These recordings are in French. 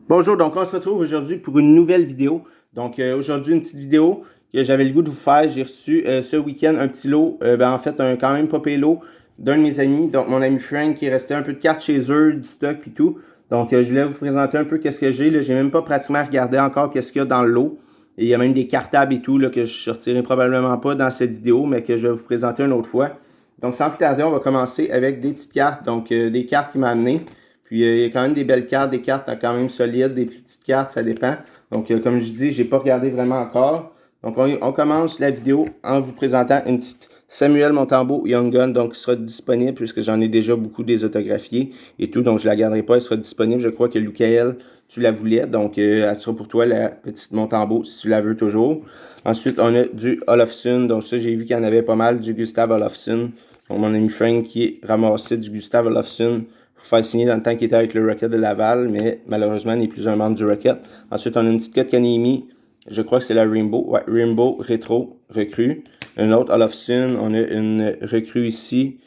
Bonjour, donc on se retrouve aujourd'hui pour une nouvelle vidéo. Donc aujourd'hui une petite vidéo que j'avais le goût de vous faire. J'ai reçu ce week-end un petit lot, en fait un quand même pas payé lot d'un de mes amis, donc mon ami Frank qui restait un peu de cartes chez eux, du stock et tout. Donc je voulais vous présenter un peu qu'est-ce que j'ai. J'ai même pas pratiquement regardé encore qu'est-ce qu'il y a dans le lot. Et il y a même des cartables et tout là, que je sortirai probablement pas dans cette vidéo, mais que je vais vous présenter une autre fois. Donc sans plus tarder, on va commencer avec des petites cartes, donc des cartes qu'il m'a amenées. Puis il y a quand même des belles cartes, des cartes quand même solides, des plus petites cartes, ça dépend. Donc comme je dis, j'ai pas regardé vraiment encore. Donc on commence la vidéo en vous présentant une petite Samuel Montembeault Young Gun, donc qui sera disponible puisque j'en ai déjà beaucoup des autographiés et tout, donc je la garderai pas, elle sera disponible. Je crois que Lucael, tu la voulais, donc elle sera pour toi la petite Montembeault si tu la veux toujours. Ensuite, on a du Olofsson, donc ça j'ai vu qu'il y en avait pas mal, du Gustav Olofsson. Donc mon ami Frank qui ramassait du Gustav Olofsson pour faire signer dans le temps qu'il était avec le Rocket de Laval, mais malheureusement, il n'est plus un membre du Rocket. Ensuite, on a une petite cote Kanemi. Je crois que c'est la Rainbow. Ouais, Rainbow Rétro recrue. Un autre Olofsson. On a une recrue ici.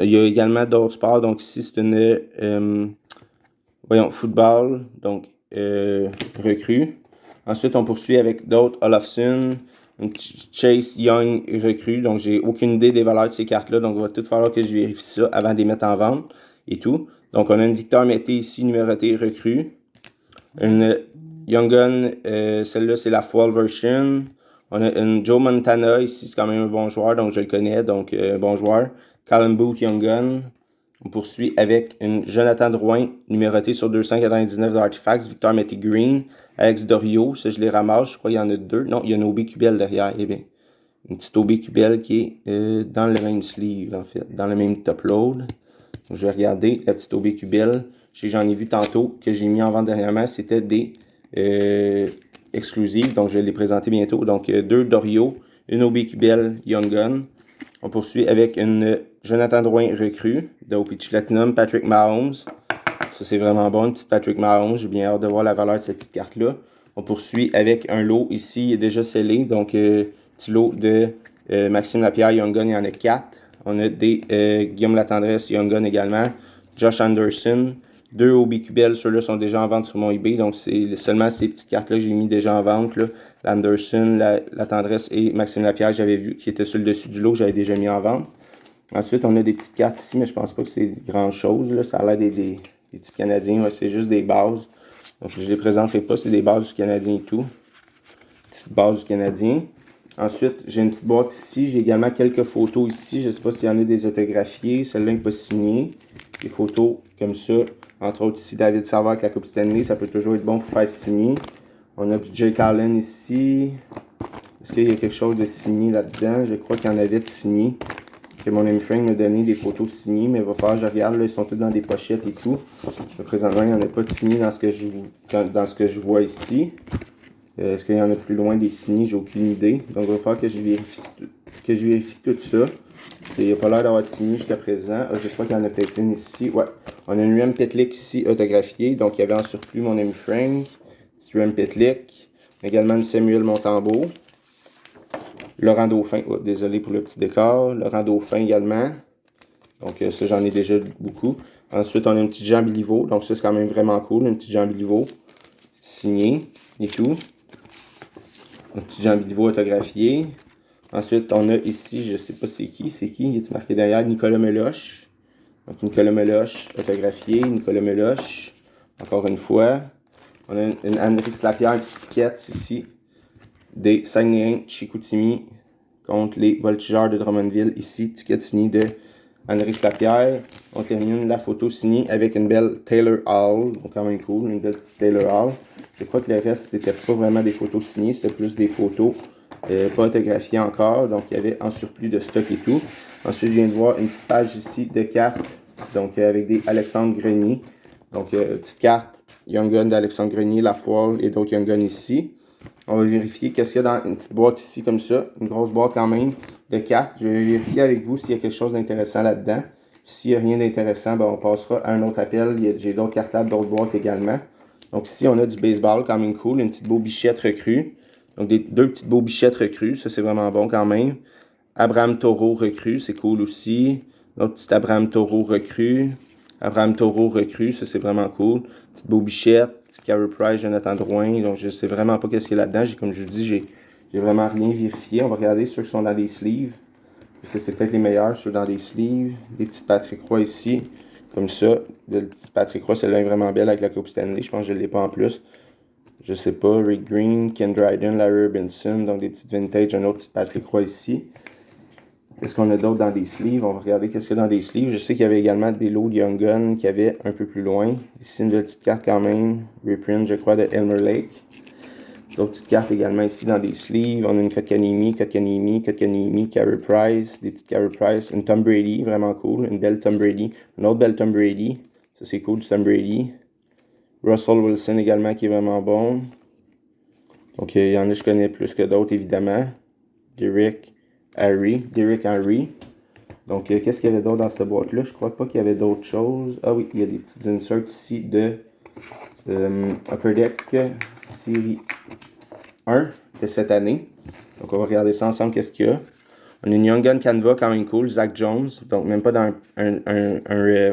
Il y a également d'autres sports. Donc ici, c'est une football. Donc recrue. Ensuite, on poursuit avec d'autres Olofsson. Une Chase Young recrue. Donc, j'ai aucune idée des valeurs de ces cartes-là. Donc, il va tout falloir que je vérifie ça avant de les mettre en vente et tout. Donc, on a une Victor Mété ici, numérotée recrue. Une Young Gun, celle-là, c'est la Fall version. On a une Joe Montana ici, c'est quand même un bon joueur, donc je le connais, donc bon joueur. Callum Booth Young Gun. On poursuit avec une Jonathan Drouin, numérotée sur 299 d'Artifacts, Victor Mété Green, Alex Dorio, ça je les ramasse, je crois qu'il y en a deux. Non, il y a une OB Cubel derrière, eh bien. Une petite OB Cubel qui est dans le même sleeve, en fait, dans le même top load. Donc, je vais regarder la petite OB Cubel. J'en ai vu tantôt que j'ai mis en vente dernièrement, c'était des exclusives, donc je vais les présenter bientôt. Donc, deux Dorio, une OB Cubel Young Gun. On poursuit avec une Jonathan Drouin recrue de OPC Platinum, Patrick Mahomes. Ça, c'est vraiment bon, une petite Patrick Mahomes. J'ai bien hâte de voir la valeur de cette petite carte-là. On poursuit avec un lot ici, déjà scellé. Donc, petit lot de Maxime Lapierre, Young Gun, il y en a 4. On a des Guillaume Latendresse, Young Gun également. Josh Anderson. Deux OBQBL, ceux-là sont déjà en vente sur mon eBay. Donc, c'est seulement ces petites cartes-là que j'ai mis déjà en vente. L'Anderson, la Tendresse et Maxime Lapierre, j'avais vu, qui étaient sur le dessus du lot, que j'avais déjà mis en vente. Ensuite, on a des petites cartes ici, mais je pense pas que c'est grand-chose. Ça a l'air des petits Canadiens. Ouais, c'est juste des bases. Donc, je les présenterai pas. C'est des bases du Canadien et tout. Petite base du Canadien. Ensuite, j'ai une petite boîte ici. J'ai également quelques photos ici. Je ne sais pas s'il y en a des autographiées. Celle-là n'est pas signée. Des photos comme ça. Entre autres, ici, David Savard avec la Coupe Stanley. Ça peut toujours être bon pour faire signer. On a du Jake Allen ici. Est-ce qu'il y a quelque chose de signé là-dedans? Je crois qu'il y en avait de signé. Que mon ami Frank m'a donné des photos signées, mais il va falloir que je regarde. Là, ils sont tous dans des pochettes et tout. Présentement, il n'y en a pas de signé dans ce que je vois ici. Est-ce qu'il y en a plus loin des signés? J'ai aucune idée. Donc, il va falloir que je vérifie tout ça. Il n'y a pas l'air d'avoir de signé jusqu'à présent. Je crois qu'il y en a peut-être une ici. Ouais. On a une Rem Pitlick ici autographiée. Donc, il y avait en surplus mon ami Frank. C'est Rem Pitlick. Également une Samuel Montembeault. Laurent Dauphin. Oh, désolé pour le petit décor. Laurent Dauphin également. Donc, ça, j'en ai déjà beaucoup. Ensuite, on a une petite Jean Béliveau. Donc, ça, c'est quand même vraiment cool. Une petite Jean Béliveau signée et tout. Un petit Jean Béliveau autographié. Ensuite, on a ici, je ne sais pas c'est qui, il est marqué derrière, Nicolas Meloche. Donc, Nicolas Meloche autographié, Nicolas Meloche, encore une fois. On a une Hendrix Lapierre, petite étiquette ici, des Saguenayens Chicoutimi contre les Voltigeurs de Drummondville. Ici, étiquette signée de Hendrix Lapierre. On termine la photo signée avec une belle Taylor Hall, donc quand même cool, une belle petite Taylor Hall. Je crois que le reste, c'était pas vraiment des photos signées, c'était plus des photos pas autographiées encore. Donc, il y avait en surplus de stock et tout. Ensuite, je viens de voir une petite page ici de cartes, donc avec des Alexandre Grenier. Donc, petite carte Young Gun d'Alexandre Grenier, La Foire et d'autres Young Gun ici. On va vérifier qu'est-ce qu'il y a dans une petite boîte ici comme ça, une grosse boîte quand même de cartes. Je vais vérifier avec vous s'il y a quelque chose d'intéressant là-dedans. S'il n'y a rien d'intéressant, ben, on passera à un autre appel. J'ai d'autres cartables, d'autres boîtes également. Donc ici, on a du baseball quand même cool, une petite Bobichette recrue. Donc deux petites Bobichettes recrues, ça c'est vraiment bon quand même. Abraham Taureau recrue, c'est cool aussi. Notre petit Abraham Taureau recrue. Abraham Taureau recrue, ça c'est vraiment cool. Petite Bobichette. Petit Carey Price, Jonathan Drouin. Donc, je sais vraiment pas qu'est-ce qu'il y a là-dedans. Comme je vous dis, j'ai vraiment rien vérifié. On va regarder ceux qui sont dans des sleeves. Parce que c'est peut-être les meilleurs, ceux dans des sleeves. Des petites Patrick Roy ici. Comme ça. Le petit Patrick Roy, celle-là est vraiment belle avec la Coupe Stanley. Je pense que je ne l'ai pas en plus. Je sais pas. Rick Green, Ken Dryden, Larry Robinson. Donc, des petites vintage. Un autre petit Patrick Roy ici. Qu'est-ce qu'on a d'autre dans des sleeves? On va regarder qu'est-ce qu'il y a dans des sleeves. Je sais qu'il y avait également des lots de Young Gun qui avaient un peu plus loin. Ici, une petite carte quand même. Reprint, je crois, de Elmer Lake. D'autres petites cartes également ici dans des sleeves. On a une Kotkaniemi, Carey Price, des petites Carey Price, une Tom Brady, vraiment cool. Une belle Tom Brady. Une autre belle Tom Brady. Ça, c'est cool, du Tom Brady. Russell Wilson également qui est vraiment bon. Donc, il y en a que je connais plus que d'autres, évidemment. Derrick Henry. Donc, qu'est-ce qu'il y avait d'autre dans cette boîte-là? Je crois pas qu'il y avait d'autres choses. Ah oui, il y a des petites inserts ici de Upper Deck série 1 de cette année. Donc, on va regarder ça ensemble, qu'est-ce qu'il y a. On a une Young Gun Canva quand même cool, Zach Jones. Donc, même pas dans un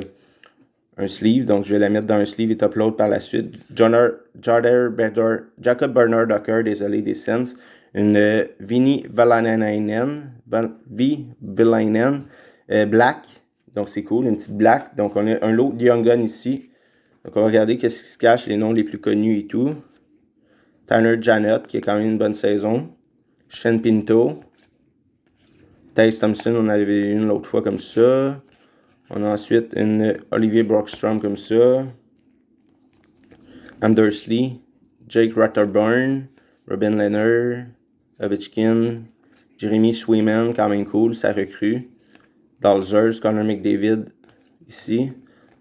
sleeve. Donc, je vais la mettre dans un sleeve et upload par la suite. Jacob Bernard Docker, désolé, des Sens. Une Vinny Valainen, Black. Donc, c'est cool, une petite Black. Donc, on a un lot de Young Gun ici. Donc, on va regarder qu'est-ce qui se cache, les noms les plus connus et tout. Tanner Janet, qui a quand même une bonne saison. Shane Pinto. Taze Thompson, on avait une l'autre fois comme ça. On a ensuite une Olivier Brockstrom comme ça. Anders Lee. Jake Ratterburn. Robin Lehner. Ovechkin. Jeremy Swayman, quand même cool, ça recrue. Dalzers, Connor McDavid ici.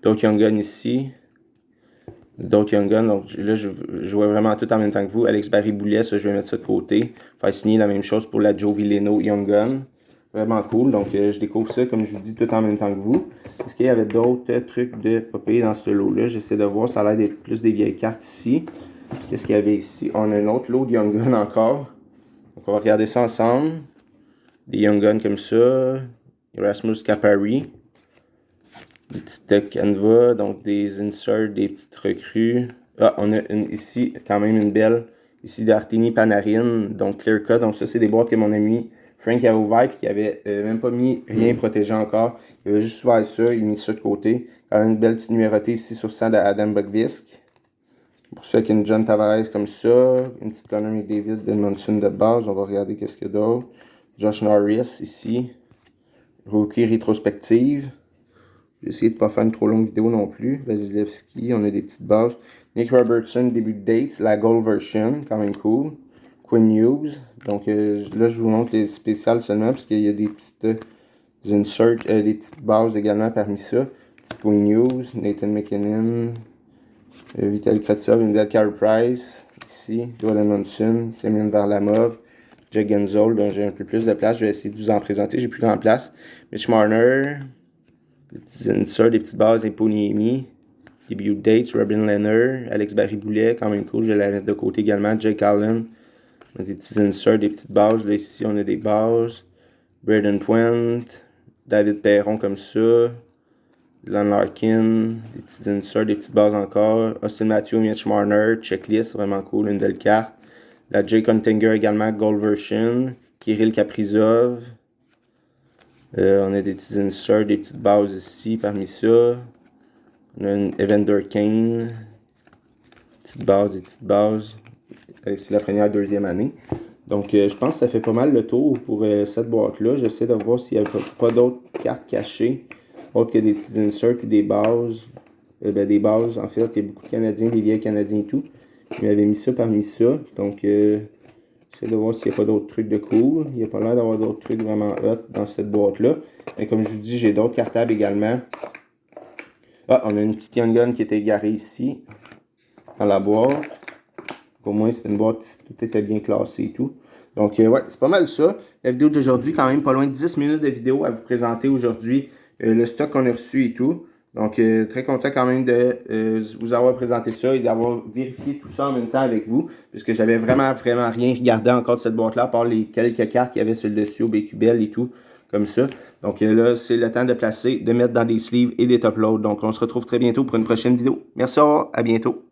D'autres Young Gun ici. D'autres Young Gun. Donc là, je vois vraiment tout en même temps que vous. Alex Barry-Boulet, ça, je vais mettre ça de côté. Faire signer la même chose pour la Joe Villeno Young Gun. Vraiment cool. Donc, je découvre ça, comme je vous dis, tout en même temps que vous. Est-ce qu'il y avait d'autres trucs de popper dans ce lot-là? J'essaie de voir. Ça a l'air d'être plus des vieilles cartes ici. Qu'est-ce qu'il y avait ici? On a un autre lot de Young Gun encore. Donc, on va regarder ça ensemble. Des Young Guns comme ça. Erasmus Capari. Des petites Canva. Donc, des inserts, des petites recrues. Ah, on a ici, quand même une belle. Ici, d'Artemi Panarin. Donc, Clear Cut. Donc, ça, c'est des boîtes que mon ami Frank a ouvert et qui avait même pas mis rien protégé encore. Il avait juste ouvert ça. Il a mis ça de côté. Quand même une belle petite numérotée ici sur 100 d'Adam Buckvisk. Pour ceux avec une John Tavares comme ça, une petite Connor McDavid d'Edmondson de base, on va regarder qu'est-ce qu'il y a d'autre. Josh Norris ici, rookie rétrospective. J'ai essayé de ne pas faire une trop longue vidéo non plus. Vasilevski, on a des petites bases. Nick Robertson, début de date, la Gold Version, quand même cool. Quinn Hughes, donc là je vous montre les spéciales seulement parce qu'il y a des petites inserts, des petites bases également parmi ça. Petit Quinn Hughes, Nathan McKinnon. Vitaly Kravtsov, une belle Carey Price, ici, Joel Monson, Semyon Varlamov, Jack Gensel, dont j'ai un peu plus de place, je vais essayer de vous en présenter, j'ai plus grand place. Mitch Marner, des petits inserts, des petites bases, des Poniemi, début dates, Robin Lehner, Alex Barry-Boulet, quand même cool, je vais la mettre de côté également, Jake Allen, des petits inserts, des petites bases, là ici on a des bases, Braden Point, David Perron comme ça, Lon Larkin, des petits inserts, des petites bases encore. Austin Matthews, Mitch Marner, checklist, vraiment cool, une belle carte. La Jake Huntinger également, Gold Version. Kirill Kaprizov. On a des petits inserts, des petites bases ici parmi ça. On a une Evander Kane. Des petites bases. C'est la première, deuxième année. Donc, je pense que ça fait pas mal le tour pour cette boîte-là. J'essaie de voir s'il n'y a pas d'autres cartes cachées. Autre que des petits inserts ou des bases. Des bases, en fait, il y a beaucoup de Canadiens, des vieilles Canadiens et tout. Je m'avais mis ça parmi ça. Donc, j'essaie de voir s'il n'y a pas d'autres trucs de cool. Il n'y a pas l'air d'avoir d'autres trucs vraiment hot dans cette boîte-là. Mais comme je vous dis, j'ai d'autres cartables également. Ah, on a une petite Young Gun qui était égarée ici, dans la boîte. Au moins, c'est une boîte, tout était bien classé et tout. Donc, ouais, c'est pas mal ça. La vidéo d'aujourd'hui, quand même pas loin de 10 minutes de vidéo à vous présenter aujourd'hui. Le stock qu'on a reçu et tout. Donc, très content quand même de vous avoir présenté ça et d'avoir vérifié tout ça en même temps avec vous. Puisque j'avais vraiment rien regardé encore de cette boîte-là, à part les quelques cartes qu'il y avait sur le dessus au BQBL et tout, comme ça. Donc là, c'est le temps de placer, de mettre dans des sleeves et des top loads. Donc, on se retrouve très bientôt pour une prochaine vidéo. Merci, à bientôt.